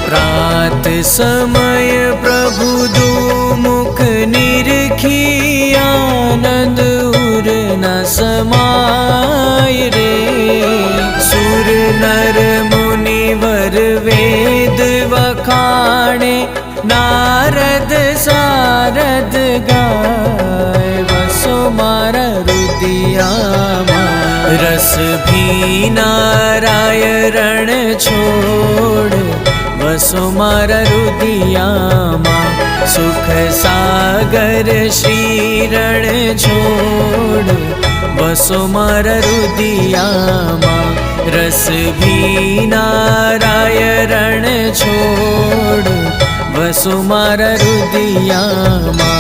प्रात समय प्रभु दुमुख निरखी आनंद उर न समाय रे। सुर नर मुनिवर वेद वखाणे नारद सारद गाय। वसो मारा रुदियामा रस भीना राय रण छोड़। वसो मारा रुदियामा सुख सागर श्री रण छोड़। वसो मारा रुदियामा रस भीना राय रण छोड़। वसो मारा रुदियामा।